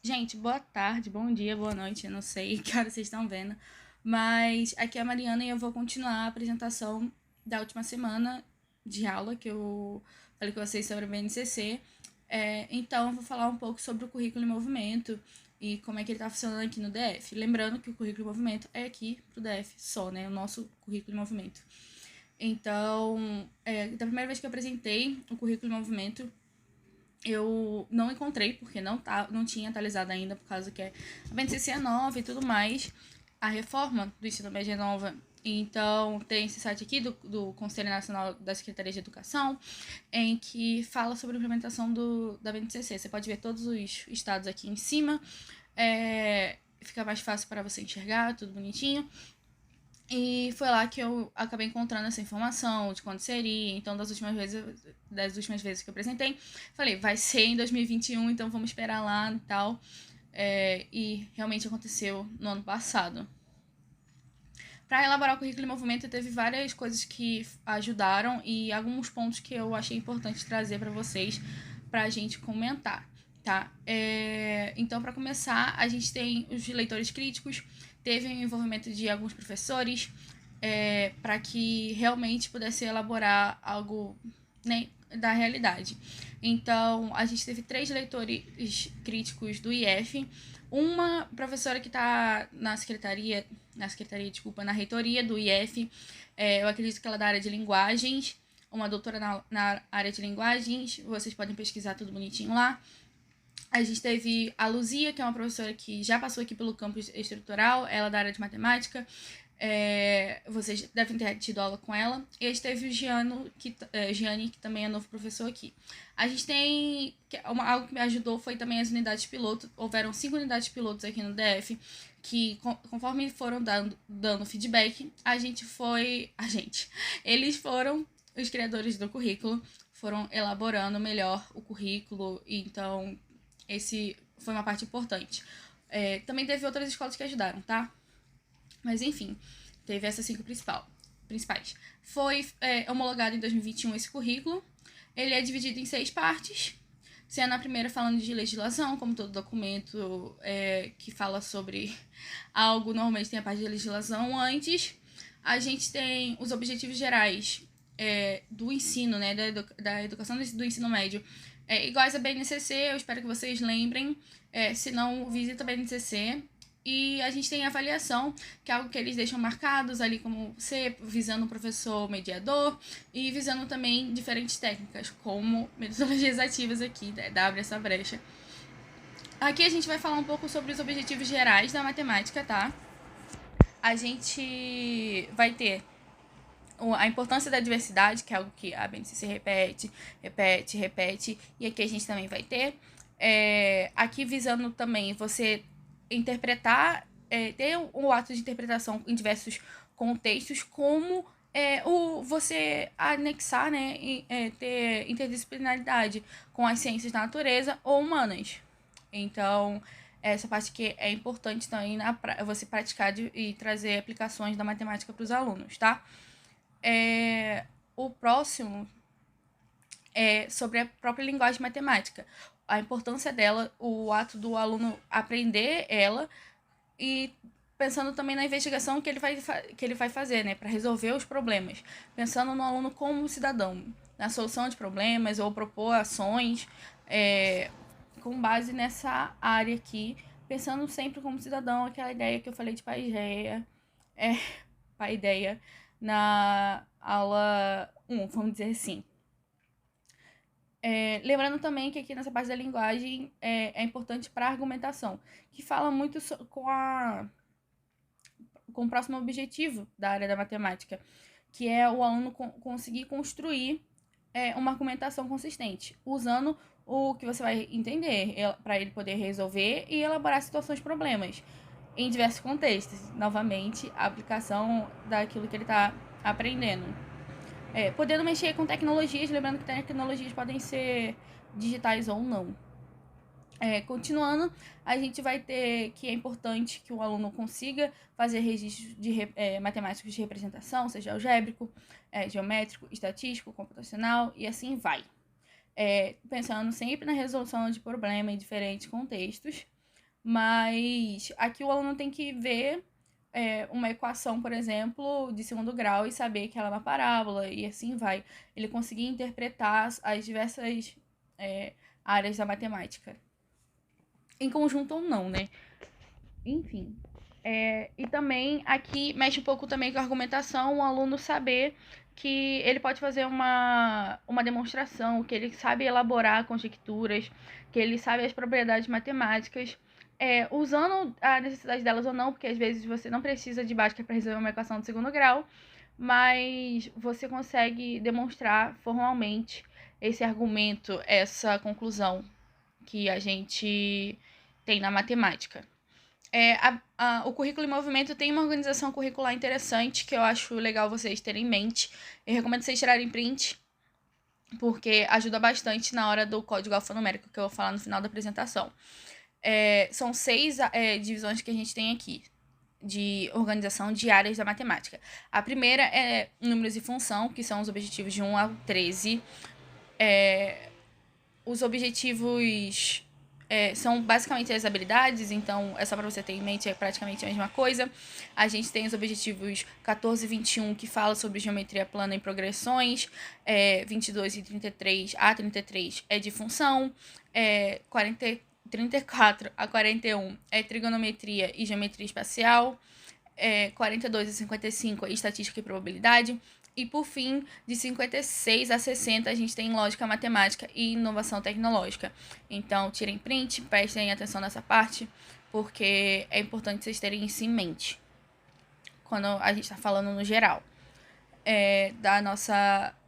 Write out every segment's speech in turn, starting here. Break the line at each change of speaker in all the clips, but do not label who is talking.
Gente, boa tarde, bom dia, boa noite, eu não sei que hora vocês estão vendo, mas aqui é a Mariana e eu vou continuar a apresentação da última semana de aula que eu falei com vocês sobre o BNCC. Então, eu vou falar um pouco sobre o currículo em movimento e como é que ele está funcionando aqui no DF. Lembrando que o currículo em movimento é aqui pro DF só, né? O nosso currículo em movimento. Então, da primeira vez que eu apresentei o currículo em movimento, eu não encontrei, porque não tinha atualizado ainda, por causa que a BNCC é nova e tudo mais. A reforma do ensino médio é nova. Então, tem esse site aqui do Conselho Nacional da Secretaria de Educação, em que fala sobre a implementação da BNCC. Você pode ver todos os estados aqui em cima. Fica mais fácil para você enxergar, tudo bonitinho. E foi lá que eu acabei encontrando essa informação de quando seria. Então, das últimas vezes que eu apresentei, falei, vai ser em 2021, então vamos esperar lá e tal. E realmente aconteceu no ano passado. Para elaborar o currículo em movimento, teve várias coisas que ajudaram e alguns pontos que eu achei importante trazer para vocês, para a gente comentar, tá? Então, para começar, a gente tem os leitores críticos, teve o envolvimento de alguns professores, para que realmente pudesse elaborar algo, né, da realidade. Então, a gente teve 3 leitores críticos do IF, uma professora que está na reitoria do IF, eu acredito que ela é da área de linguagens, uma doutora na área de linguagens, vocês podem pesquisar tudo bonitinho lá. A gente teve a Luzia, que é uma professora que já passou aqui pelo campus estrutural, ela é da área de matemática, vocês devem ter tido aula com ela. E a gente teve o Gianni, que também é novo professor aqui. A gente tem... algo que me ajudou foi também as unidades piloto. Houveram 5 unidades pilotos aqui no DF, que conforme foram dando feedback, eles foram os criadores do currículo, foram elaborando melhor o currículo, então esse foi uma parte importante. Também teve outras escolas que ajudaram, tá? Mas enfim, teve essas 5 principais. Foi homologado em 2021 esse currículo. Ele é dividido em 6 partes, sendo a primeira falando de legislação, como todo documento que fala sobre algo, normalmente tem a parte de legislação antes. A gente tem os objetivos gerais do ensino, né, da educação do ensino médio, iguais a BNCC, eu espero que vocês lembrem. Se não, visita a BNCC. E a gente tem a avaliação, que é algo que eles deixam marcados ali como você, visando o professor mediador e visando também diferentes técnicas, como metodologias ativas aqui, abre essa brecha. Aqui a gente vai falar um pouco sobre os objetivos gerais da matemática, tá? A gente vai ter a importância da diversidade, que é algo que a BNCC repete, e aqui a gente também vai ter. Aqui visando também você interpretar, ter o ato de interpretação em diversos contextos, como você anexar, né, ter interdisciplinaridade com as ciências da natureza ou humanas. Então, essa parte que é importante também você praticar e trazer aplicações da matemática para os alunos, tá? O próximo é sobre a própria linguagem matemática. A importância dela, o ato do aluno aprender ela e pensando também na investigação que ele vai fazer, né, para resolver os problemas. Pensando no aluno como cidadão, na solução de problemas ou propor ações com base nessa área aqui, pensando sempre como cidadão, aquela ideia que eu falei de paideia, paideia na aula 1, vamos dizer assim. Lembrando também que aqui nessa parte da linguagem é importante para a argumentação, que fala muito com o próximo objetivo da área da matemática, que é o aluno conseguir construir uma argumentação consistente, usando o que você vai entender, para ele poder resolver e elaborar situações, problemas, em diversos contextos. Novamente, a aplicação daquilo que ele está aprendendo. Podendo mexer com tecnologias, lembrando que tecnologias podem ser digitais ou não. Continuando, a gente vai ter que é importante que o aluno consiga fazer registros matemáticos de representação, seja algébrico, geométrico, estatístico, computacional e assim vai. Pensando sempre na resolução de problema em diferentes contextos. mas aqui o aluno tem que ver uma equação, por exemplo, de segundo grau e saber que ela é uma parábola, e assim vai. Ele conseguir interpretar as diversas áreas da matemática. Em conjunto ou não, né? Enfim. E também aqui mexe um pouco também com a argumentação, o aluno saber que ele pode fazer uma demonstração, que ele sabe elaborar conjecturas, que ele sabe as propriedades matemáticas, usando a necessidade delas ou não, porque às vezes você não precisa de básica para resolver uma equação de segundo grau, mas você consegue demonstrar formalmente esse argumento, essa conclusão que a gente tem na matemática. O Currículo em Movimento tem uma organização curricular interessante que eu acho legal vocês terem em mente. Eu recomendo vocês tirarem print, porque ajuda bastante na hora do código alfanumérico, que eu vou falar no final da apresentação. São 6 divisões que a gente tem aqui de organização de áreas da matemática. A primeira é números e função, que são os objetivos de 1 a 13. Os objetivos são basicamente as habilidades, então é só para você ter em mente, é praticamente a mesma coisa. A gente tem os objetivos 14 e 21, que fala sobre geometria plana e progressões, 22 e 33 a 33 é de função, 34 a 41 é trigonometria e geometria espacial, 42 a 55 é estatística e probabilidade. E, por fim, de 56 a 60, a gente tem lógica matemática e inovação tecnológica. Então, tirem print, prestem atenção nessa parte, porque é importante vocês terem isso em mente quando a gente está falando no geral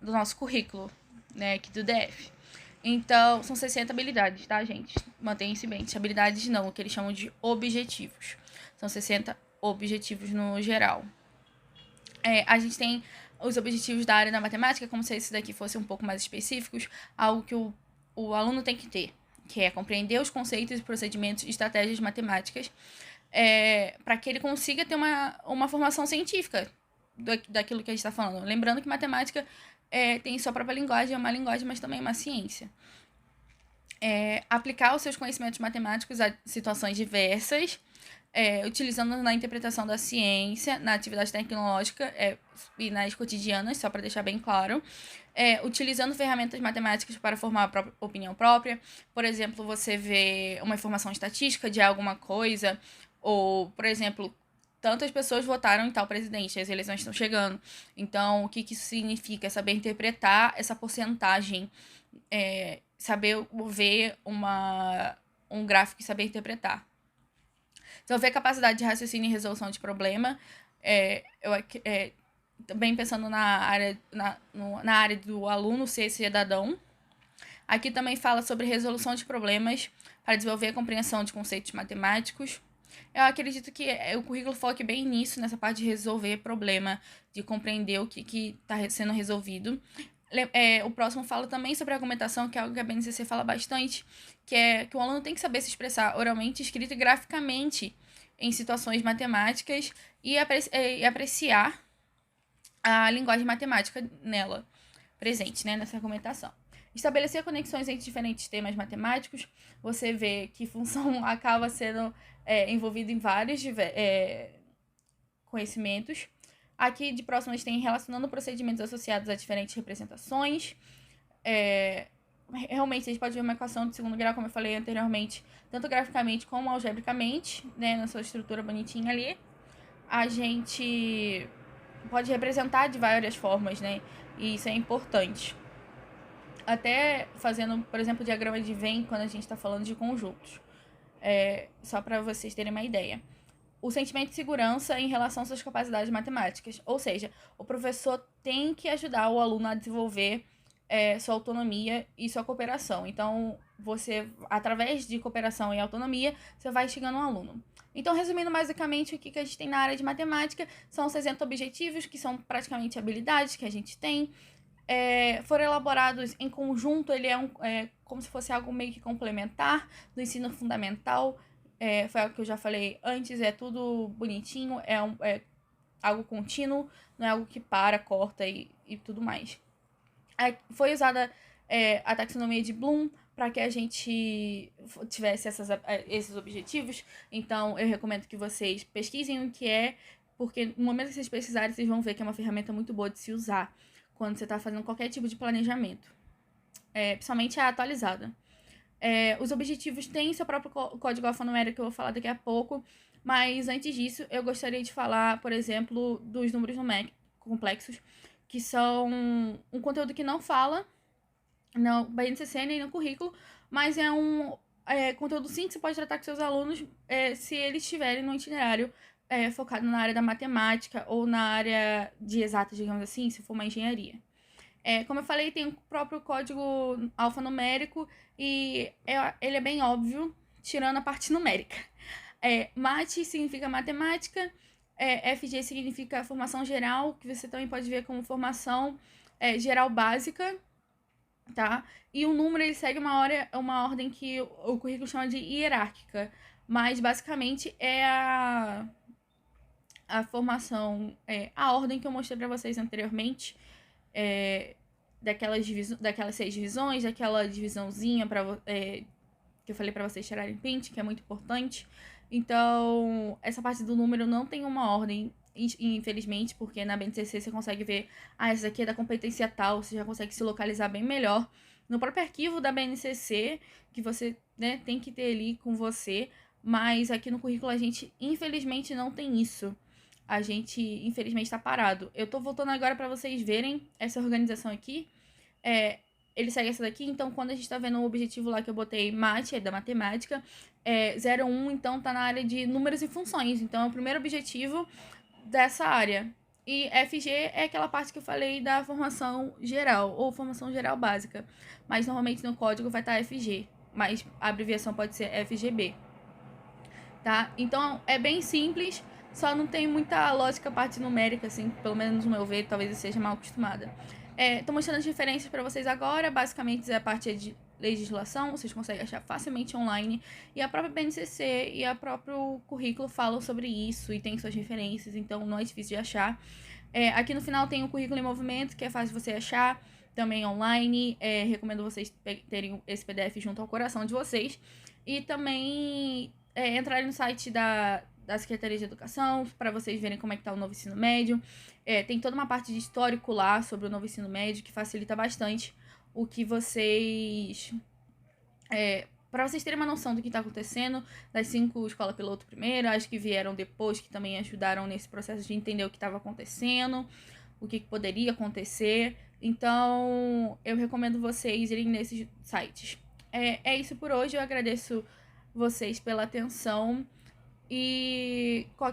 do nosso currículo, né, aqui do DF. Então, são 60 habilidades, tá, gente? Mantenham-se bem. Habilidades não, o que eles chamam de objetivos. São 60 objetivos no geral. A gente tem os objetivos da área da matemática, como se esses daqui fossem um pouco mais específicos, algo que o aluno tem que ter, que é compreender os conceitos, procedimentos e estratégias matemáticas, para que ele consiga ter uma formação científica daquilo que a gente está falando. Lembrando que matemática tem sua própria linguagem, é uma linguagem, mas também é uma ciência. Aplicar os seus conhecimentos matemáticos a situações diversas, utilizando na interpretação da ciência, na atividade tecnológica e nas cotidianas, só para deixar bem claro. Utilizando ferramentas matemáticas para formar a opinião própria. Por exemplo, você vê uma informação estatística de alguma coisa, ou, por exemplo, tantas pessoas votaram em tal presidente, as eleições estão chegando. Então, o que isso significa? Saber interpretar essa porcentagem, saber ver um gráfico e saber interpretar. Desenvolver capacidade de raciocínio e resolução de problema. Também pensando na área do aluno ser cidadão. Aqui também fala sobre resolução de problemas para desenvolver a compreensão de conceitos matemáticos. Eu acredito que o currículo foque bem nisso, nessa parte de resolver problema, de compreender o que está sendo resolvido. O próximo fala também sobre argumentação, que é algo que a BNCC fala bastante, que é que o aluno tem que saber se expressar oralmente, escrito e graficamente em situações matemáticas e apreciar a linguagem matemática nela, presente, né, nessa argumentação. Estabelecer conexões entre diferentes temas matemáticos. Você vê que função acaba sendo envolvida em vários conhecimentos. Aqui de próximo a gente tem relacionando procedimentos associados a diferentes representações. Realmente a gente pode ver uma equação de segundo grau, como eu falei anteriormente, tanto graficamente como algebricamente, né, na sua estrutura bonitinha ali. A gente pode representar de várias formas, né, e isso é importante. Até fazendo, por exemplo, o diagrama de Venn quando a gente está falando de conjuntos. Só para vocês terem uma ideia. O sentimento de segurança em relação às suas capacidades matemáticas. Ou seja, o professor tem que ajudar o aluno a desenvolver sua autonomia e sua cooperação. Então, você, através de cooperação e autonomia, você vai instigando o aluno. Então, resumindo basicamente, o que a gente tem na área de matemática são 60 objetivos, que são praticamente habilidades que a gente tem. Foram elaborados em conjunto, ele é como se fosse algo meio que complementar do ensino fundamental. Foi algo que eu já falei antes, é tudo bonitinho, é algo contínuo, não é algo que para, corta e tudo mais. Foi usada a taxonomia de Bloom para que a gente tivesse esses objetivos. Então, eu recomendo que vocês pesquisem o que é, porque no momento que vocês pesquisarem, vocês vão ver que é uma ferramenta muito boa de se usar quando você está fazendo qualquer tipo de planejamento, principalmente a atualizada. Os objetivos têm seu próprio código alfanumérico, que eu vou falar daqui a pouco, mas antes disso, eu gostaria de falar, por exemplo, dos números numéricos complexos, que são um conteúdo que não fala no BNCC nem no currículo, mas é um conteúdo sim que você pode tratar com seus alunos se eles estiverem no itinerário focado na área da matemática ou na área de exatas, digamos assim, se for uma engenharia. Como eu falei, tem o próprio código alfanumérico e ele é bem óbvio, tirando a parte numérica. Mate significa matemática, FG significa formação geral, que você também pode ver como formação geral básica, tá? E o número, ele segue uma ordem que o currículo chama de hierárquica, mas basicamente é a formação, a ordem que eu mostrei para vocês anteriormente, daquelas 6 divisões, daquela divisãozinha que eu falei para vocês tirarem print, que é muito importante. Então, essa parte do número não tem uma ordem, infelizmente, porque na BNCC você consegue ver, essa aqui é da competência tal, você já consegue se localizar bem melhor. No próprio arquivo da BNCC, que você tem que ter ali com você, mas aqui no currículo a gente, infelizmente, não tem isso. A gente, infelizmente, está parado. Eu tô voltando agora para vocês verem essa organização aqui. Ele segue essa daqui, então quando a gente tá vendo o objetivo lá que eu botei mate, é da matemática, 01, então tá na área de números e funções. Então é o primeiro objetivo dessa área. E FG é aquela parte que eu falei da formação geral, ou formação geral básica. Mas normalmente no código vai estar FG, mas a abreviação pode ser FGB. Tá? Então é bem simples, só não tem muita lógica parte numérica, assim, pelo menos no meu ver, talvez eu seja mal acostumada. Tô mostrando as diferenças para vocês agora, basicamente a parte de legislação, vocês conseguem achar facilmente online, e a própria BNCC e a próprio currículo falam sobre isso e tem suas referências, então não é difícil de achar. Aqui no final tem o currículo em movimento, que é fácil de você achar, também online, recomendo vocês terem esse PDF junto ao coração de vocês, e também entrarem no site da Secretaria de Educação, para vocês verem como é que tá o novo ensino médio. Tem toda uma parte de histórico lá sobre o novo ensino médio, que facilita bastante o que vocês... para vocês terem uma noção do que está acontecendo, das 5 escola piloto primeiro, as que vieram depois, que também ajudaram nesse processo de entender o que estava acontecendo, o que poderia acontecer. Então, eu recomendo vocês irem nesses sites. É isso por hoje, eu agradeço vocês pela atenção e qualquer